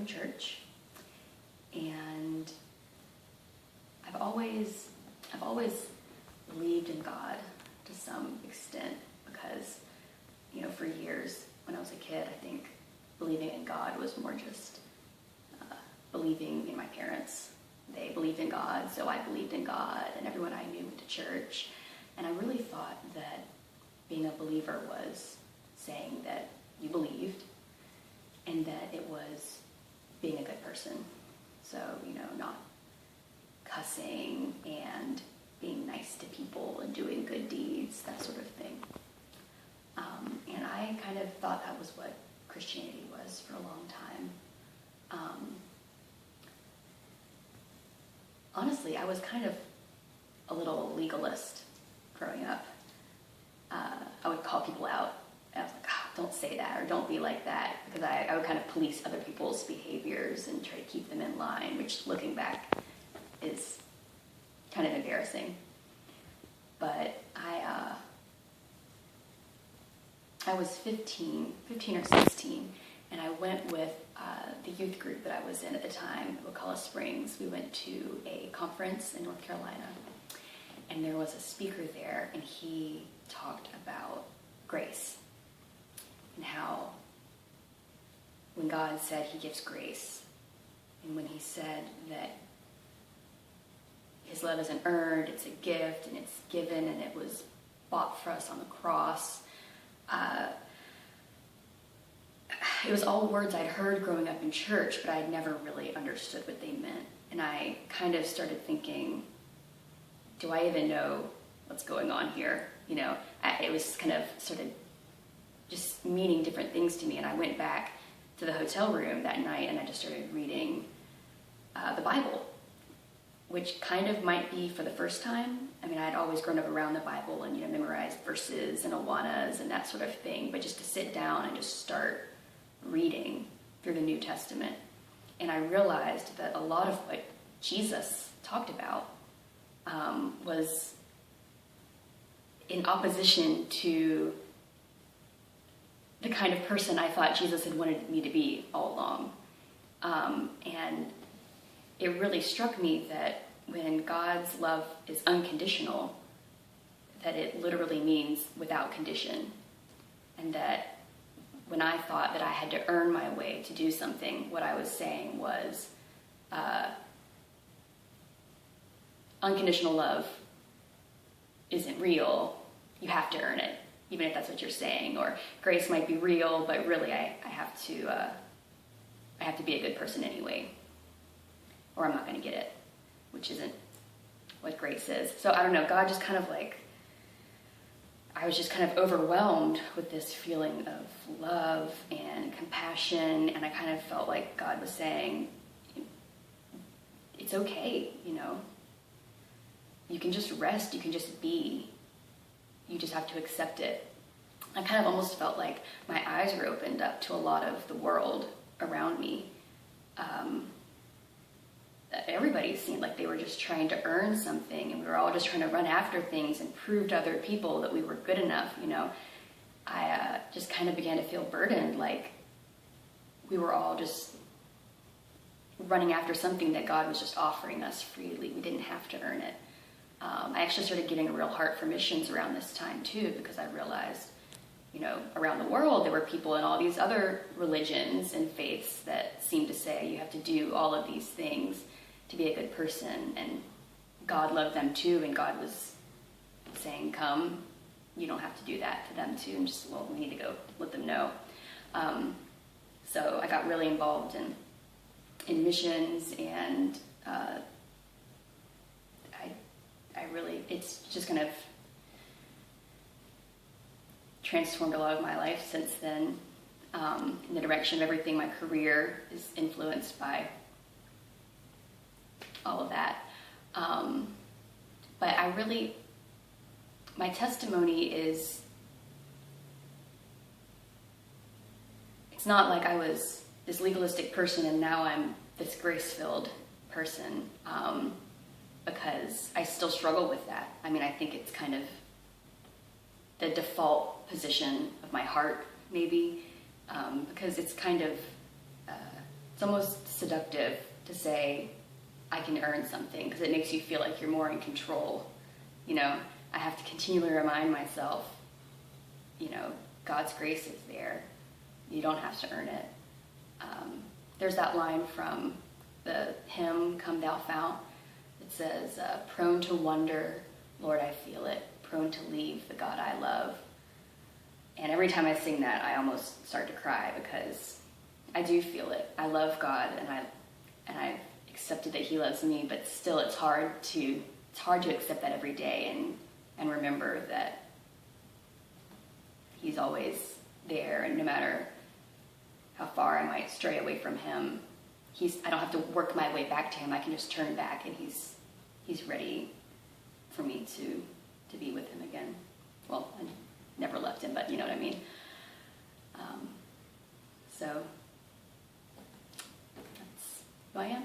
from church, and I've always believed in God to some extent because, for years when I was a kid, I think believing in God was more just believing in my parents. They believed in God, so I believed in God, and everyone I knew went to church. And I really thought that being a believer was saying that you believed, and that it was being a good person. So, not cussing and being nice to people and doing good deeds, that sort of thing. And I kind of thought that was what Christianity was for a long time. Honestly, I was kind of a little legalist growing up. I would call people out. I was like, don't say that or don't be like that, because I would kind of police other people's behaviors and try to keep them in line, which looking back is kind of embarrassing. But I was 15 or 16, and I went with the youth group that I was in at the time, Wakulla Springs. We went to a conference in North Carolina, and there was a speaker there, and he talked about grace and how when God said he gives grace, and when he said that his love isn't earned, it's a gift, and it's given, and it was bought for us on the cross. It was all words I'd heard growing up in church, but I'd never really understood what they meant. And I kind of started thinking, do I even know what's going on here? It was kind of sort of just meaning different things to me. And I went back to the hotel room that night, and I just started reading the Bible, which kind of might be for the first time. I mean, I'd always grown up around the Bible and, memorized verses and awanas and that sort of thing, but just to sit down and just start reading through the New Testament. And I realized that a lot of what Jesus talked about was in opposition to the kind of person I thought Jesus had wanted me to be all along. And it really struck me that when God's love is unconditional, that it literally means without condition. And that when I thought that I had to earn my way to do something, what I was saying was unconditional love isn't real. You have to earn it, even if that's what you're saying. Or grace might be real, but really I have to be a good person anyway, or I'm not going to get it, which isn't what grace is. So I don't know, God just kind of I was just kind of overwhelmed with this feeling of love and compassion, and I kind of felt like God was saying, it's okay, You can just rest, you can just be. You just have to accept it. I kind of almost felt like my eyes were opened up to a lot of the world around me. Everybody seemed like they were just trying to earn something, and we were all just trying to run after things and prove to other people that we were good enough. I just kind of began to feel burdened, like we were all just running after something that God was just offering us freely. We didn't have to earn it. I actually started getting a real heart for missions around this time too, because I realized, around the world there were people in all these other religions and faiths that seemed to say you have to do all of these things to be a good person, and God loved them too, and God was saying, come, you don't have to do that to them too, and just, we need to go let them know. So I got really involved in missions, and it's just kind of transformed a lot of my life since then, in the direction of everything. My career is influenced by all of that. But my testimony is, it's not like I was this legalistic person and now I'm this grace-filled person, because I still struggle with that. I mean, I think it's kind of the default position of my heart, maybe, because it's kind of it's almost seductive to say, I can earn something, because it makes you feel like you're more in control. You know, I have to continually remind myself, you know, God's grace is there. You don't have to earn it. There's that line from the hymn, Come Thou Fount. It says, prone to wonder, Lord, I feel it. Prone to leave the God I love. And every time I sing that, I almost start to cry, because I do feel it. I love God, and I've accepted that He loves me, but still it's hard to accept that every day and remember that He's always there, and no matter how far I might stray away from Him, I don't have to work my way back to Him. I can just turn back, and He's ready for me to be with Him again. Well, I never left Him, but you know what I mean. So that's who I am.